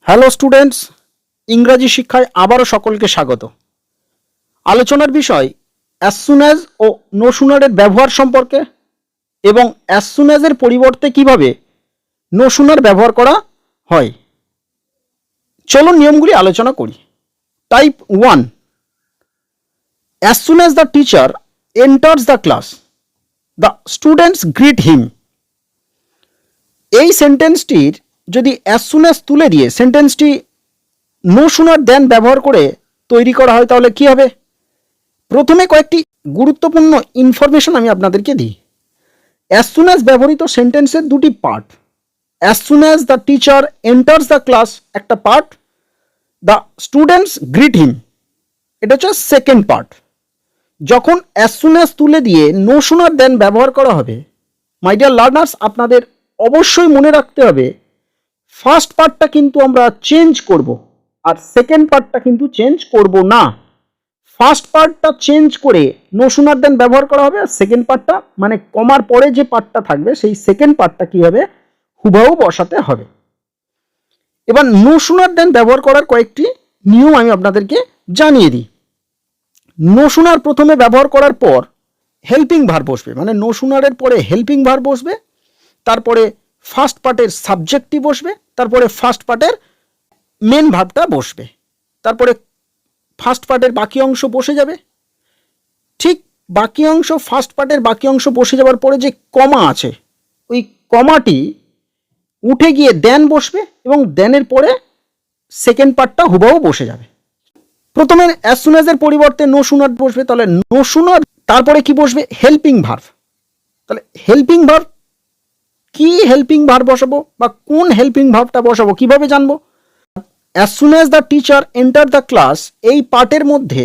Hello students, ইংরাজি শিক্ষায় আবারও সকলকে স্বাগত। আলোচনার বিষয় অ্যাজ সুন অ্যাজ ও নো সুনারের ব্যবহার সম্পর্কে এবং অ্যাজ সুন অ্যাজের পরিবর্তে কিভাবে নো সুনার ব্যবহার করা হয়। চলুন নিয়মগুলি আলোচনা করি। Type 1, as soon as the teacher enters the class the students greet him. এই সেন্টেন্সটির যদি অ্যাজ সুন অ্যাজ তুলে দিয়ে সেন্টেন্সটি নো সুনার দেন ব্যবহার করে তৈরি করা হয় তাহলে কি হবে? প্রথমে কয়েকটি গুরুত্বপূর্ণ ইনফরমেশন আমি আপনাদেরকে দিই। অ্যাজ সুন অ্যাজ ব্যবহৃত সেন্টেন্সের দুটি part. As soon as the teacher enters the class একটা পার্ট, দ্য স্টুডেন্টস গ্রিট হিম এটা হচ্ছে সেকেন্ড পার্ট। যখন অ্যাজ সুন অ্যাজ তুলে দিয়ে নো সুনার দেন ব্যবহার করা হবে, মাই ডিয়ার লার্নার্স, আপনাদের অবশ্যই মনে রাখতে হবে ফার্স্ট পার্টটা কিন্তু আমরা চেঞ্জ করব আর সেকেন্ড পার্টটা কিন্তু চেঞ্জ করব না। ফার্স্ট পার্টটা চেঞ্জ করে নো সুনার দেন ব্যবহার করা হবে আর সেকেন্ড পার্টটা মানে কমার পরে যে পার্টটা থাকবে সেই সেকেন্ড পার্টটা কি হবে, হুবহু বসাতে হবে। এবার নো সুনার দেন ব্যবহার করার কয়েকটি নিয়ম আমি আপনাদেরকে জানিয়ে দিই। নো সুনার প্রথমে ব্যবহার করার পর হেল্পিং ভার্ব বসবে, মানে নো সুনারের পরে হেল্পিং ভার্ব বসবে, তারপরে ফার্স্ট পার্টের সাবজেক্টটি বসবে, তারপরে ফার্স্ট পার্টের মেন ভার্বটা বসবে, তারপরে ফার্স্ট পার্টের বাকি অংশ বসে যাবে। ঠিক বাকি অংশ ফার্স্ট পার্টের বাকি অংশ বসে যাওয়ার পরে যে কমা আছে ওই কমাটি উঠে গিয়ে দেন বসবে এবং দেনের পরে সেকেন্ড পার্টটা হুবহু বসে যাবে। প্রথমে অ্যাজ সুন অ্যাজ এর পরিবর্তে নো সুনার বসবে, তাহলে নো সুনার তারপরে কি বসবে, হেল্পিং ভার্ব। তাহলে হেল্পিং ভার্ব কি, হেল্পিং ভার্ব বসাবো বা কোন হেল্পিং ভার্বটা বসাবো কিভাবে জানবো? As soon as the teacher enter the class এই পার্টের মধ্যে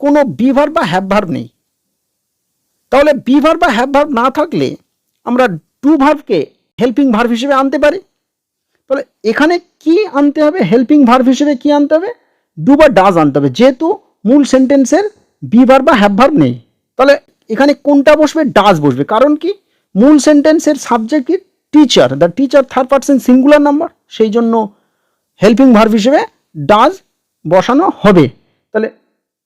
কোনো বি ভার্ব বা হ্যাভ ভার্ব নেই। তাহলে বি ভার্ব বা হ্যাভ ভার্ব না থাকলে আমরা ডু ভার্বকে হেল্পিং ভার্ব হিসেবে আনতে পারি। তাহলে এখানে কি আনতে হবে, হেল্পিং ভার্ব হিসেবে কি আনতে হবে, ডু বা ডাজ আনতে হবে, যেহেতু মূল সেন্টেন্সের বি ভার্ব বা হ্যাভ ভার্ব নেই। তাহলে এখানে কোনটা বসবে, ডাজ বসবে। কারণ কি, মূল সেন্টেন্সের সাবজেক্ট কি, teacher, the teacher third person singular number, সেই জন্য হেল্পিং ভার্ব হিসেবে ডাজ বসানো হবে। তাহলে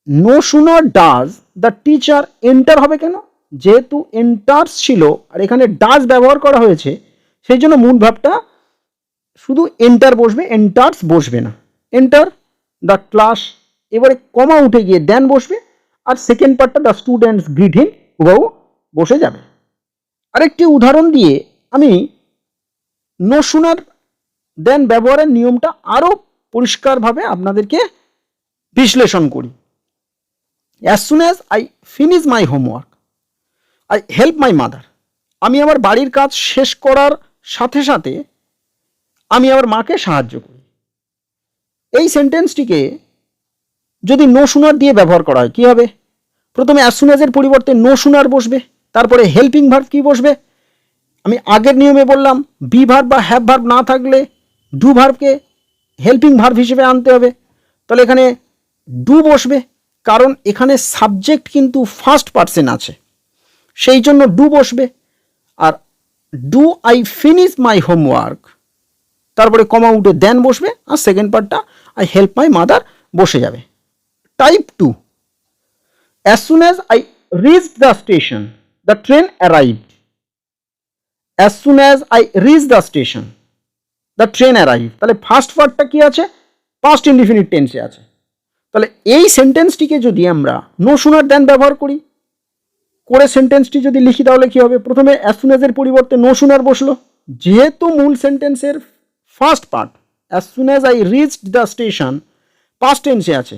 no sooner does the teacher enter হবে কেন, যেহেতু এন্টার্স ছিল আর এখানে ডাজ ব্যবহার করা হয়েছে সেই জন্য মূল ভাবটা শুধু এন্টার বসবে, এন্টার্স বসবে না। এন্টার দ্য ক্লাস, এবারে কমা উঠে গিয়ে দেন বসবে আর সেকেন্ড পার্টটা দ্য স্টুডেন্টস গ্রিট হিম হুবহু বসে যাবে। আরেকটি উদাহরণ দিয়ে আমি নো সুনার দেন ব্যবহারের নিয়মটা আরও পরিষ্কারভাবে আপনাদেরকে বিশ্লেষণ করি। As soon as I finish my homework I help my mother. আমি আমার বাড়ির কাজ শেষ করার সাথে সাথে আমি আমার মাকে সাহায্য করি। এই সেন্টেন্সটিকে যদি নো সুনার দিয়ে ব্যবহার করা হয় কী হবে, প্রথমে অ্যাজ সুন অ্যাজের পরিবর্তে নো সুনার বসবে, তারপরে হেল্পিং ভার্ব কি বসবে, আমি আগের নিয়মে বললাম বি ভার্ব বা হ্যাভ ভার্ব না থাকলে ডু ভার্বকে হেল্পিং ভার্ব হিসেবে আনতে হবে। তাহলে এখানে ডু বসবে, কারণ এখানে সাবজেক্ট কিন্তু ফার্স্ট পারসন আছে সেই জন্য ডু বসবে। আর do I finish my homework, তারপরে কমা উঠে দেন বসবে আর সেকেন্ড পার্টটা আই হেল্প মাই মাদার বসে যাবে। Type 2, as soon as I reached the station the train arrived. As soon as I reach the station the train arrive, তাহলে first পার্টটা কি আছে, পাস্ট ইনডিফিনিট টেন্সে আছে। তাহলে এই সেন্টেন্সটিকে যদি আমরা নো সুনার দেন ব্যবহার করি করে সেন্টেন্সটি যদি লিখি তাহলে কি হবে, প্রথমে অ্যাজ সুন অ্যাজ এর পরিবর্তে নো সুনার বসলো, যেহেতু মূল সেন্টেন্সের first part as soon as I reached the station past টেন্সে আছে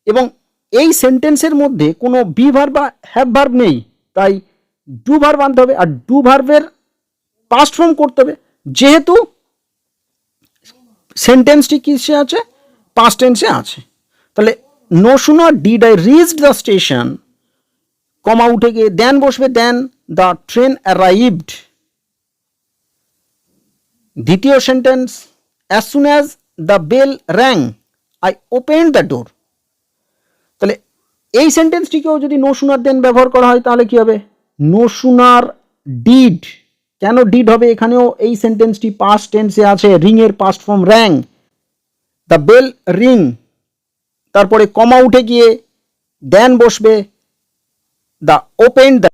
এবং এই সেন্টেন্সের মধ্যে কোনো বি ভার্ব বা হ্যাভ ভার্ব নেই, তাই ডু ভার্ব আনতে হবে আর ডু ভার্বের পাস্ট ফর্ম করতে হবে, যেহেতু সেন্টেন্সটি কিসে আছে, পাস্ট টেন্সে আছে। তাহলে no sooner did I reached the station, comma উঠে গিয়ে দেন বসবে, দেন দ্য ট্রেন অ্যারাইভড। দ্বিতীয় sentence as soon as the bell rang I opened the door. তাহলে এই সেন্টেন্সটিকেও যদি নো সুনার দেন ব্যবহার করা হয় তাহলে কি হবে, নো সুনার ডিড। কেন ডিড হবে, এখানেও এই সেন্টেন্সটি পাস্ট টেন্সে আছে, রিং এর past form rang, the bell ring, তারপরে কমা উঠে গিয়ে দেন বসবে the open the.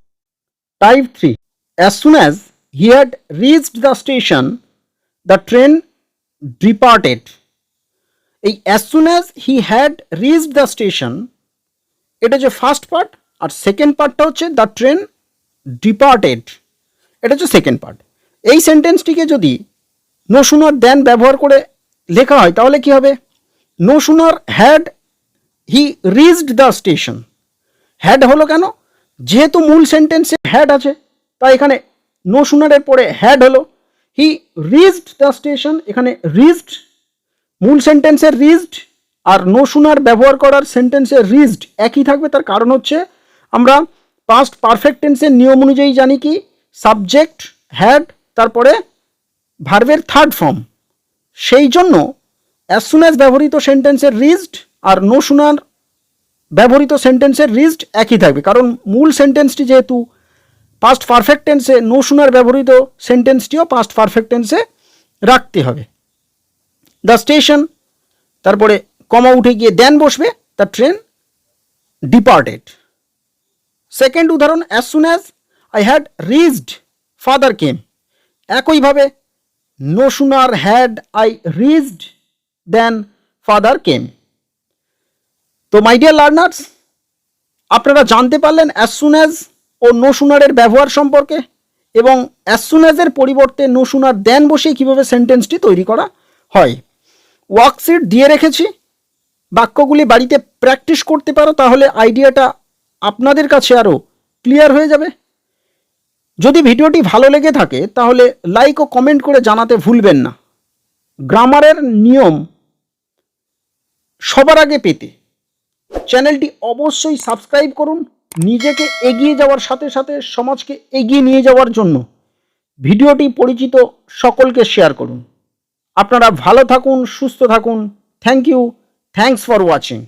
Type 3, as soon as he had reached the station the train departed. এই as soon as he had reached the station, এটা হচ্ছে first part, আর second পার্টটা হচ্ছে the train departed, এটা হচ্ছে সেকেন্ড পার্ট। এই সেন্টেন্সটিকে যদি no sooner দেন ব্যবহার করে লেখা হয় তাহলে কি হবে? No sooner had he reached the station. Had হলো কেন? যেহেতু মূল সেন্টেন্সে হ্যাড আছে, তাই এখানে নো সুনারের পরে হ্যাড হলো। হি রিচড দ্য স্টেশন, এখানে রিচড মূল সেন্টেন্সের রিচড আর নো সুনার ব্যবহার করার সেন্টেন্সের রিচড একই থাকবে। তার কারণ হচ্ছে আমরা পাস্ট পারফেক্ট টেন্সের নিয়ম অনুযায়ী জানি কি সাবজেক্ট হ্যাড তারপরে ভার্বের থার্ড ফর্ম, সেই জন্য অ্যাজ সুন অ্যাজ ব্যবহৃত সেন্টেন্সের রিচড আর নো সুনার ব্যবহৃত সেন্টেন্সের রিচড একই থাকবে, কারণ মূল সেন্টেন্সটি যেহেতু পাস্ট পারফেক্ট টেন্সে, নো সুনার ব্যবহৃত সেন্টেন্সটিও পাস্ট পারফেক্ট টেন্সে রাখতে হবে। দ্য স্টেশন, তারপরে কমা উঠে গিয়ে দেন বসবে দ্য ট্রেন ডিপার্টেড। সেকেন্ড উদাহরণ, as soon as I had reached father came. একইভাবে no sooner had I reached then father came. তো মাই ডিয়ার লার্নার্স, আপনারা জানতে পারলেন অ্যাজ সুন অ্যাজ ও নো সুনারের ব্যবহার সম্পর্কে, এবং অ্যাজ সুন অ্যাজের পরিবর্তে নো সুনার দেন বসিয়ে কীভাবে সেন্টেন্সটি তৈরি করা হয়। ওয়ার্কশিট দিয়ে রেখেছি, বাক্যগুলি বাড়িতে প্র্যাকটিস করতে পারো, তাহলে আইডিয়াটা আপনাদের কাছে আরও ক্লিয়ার হয়ে যাবে। যদি ভিডিওটি ভালো লেগে থাকে তাহলে লাইক ও কমেন্ট করে জানাতে ভুলবেন না। গ্রামারের নিয়ম সবার আগে পেতে চ্যানেলটি অবশ্যই সাবস্ক্রাইব করুন। নিজেকে এগিয়ে যাওয়ার সাথে সাথে সমাজকে এগিয়ে নিয়ে যাওয়ার জন্য ভিডিওটি পরিচিত সকলকে শেয়ার করুন। আপনারা ভালো থাকুন, সুস্থ থাকুন। Thank you, thanks for watching.